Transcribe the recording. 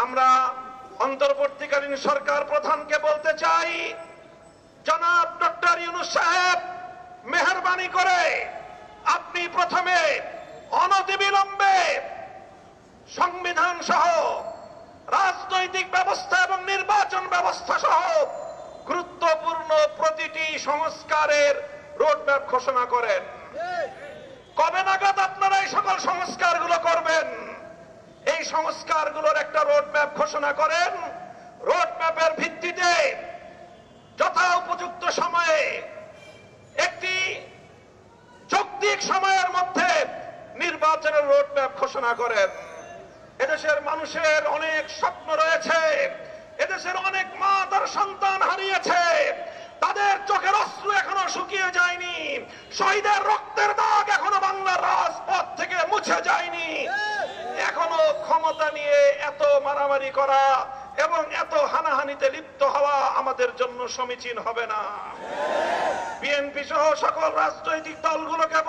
আমরা অন্তর্বর্তীকালীন সরকার প্রধানকে বলতে চাই, জনাব ডক্টর ইউনূস সাহেব, মেহেরবানি করে আপনি প্রথমে অনতিবিলম্বে সংবিধান সহ রাজনৈতিক ব্যবস্থা এবং নির্বাচন ব্যবস্থা সহ গুরুত্বপূর্ণ প্রতিটি সংস্কারের রোডম্যাপ ঘোষণা করেন। কবে নাগাদ আপনারা এই সকল সংস্কারগুলো করবেন? এই সংস্কারগুলোর একটা রোডম্যাপ ঘোষণা করেন। রোডম্যাপের ভিত্তিতে যথা উপযুক্ত সময়ে একটি যৌক্তিক সময়ের মধ্যে নির্বাচনের রোডম্যাপ ঘোষণা করেন। এদেশের মানুষের অনেক স্বপ্ন রয়েছে, এদেশের অনেক মা তার সন্তান হারিয়েছে, তাদের চোখের অশ্রু এখনো শুকিয়ে যায়নি, শহীদের রক্তের দাগ এখনো বাংলার রাজপথ থেকে মুছে যায়নি। এখনো ক্ষমতা নিয়ে এত মারামারি করা এবং এত হানাহানিতে লিপ্ত হওয়া আমাদের জন্য সমীচীন হবে না। বিএনপি সহ সকল রাজনৈতিক দলগুলোকে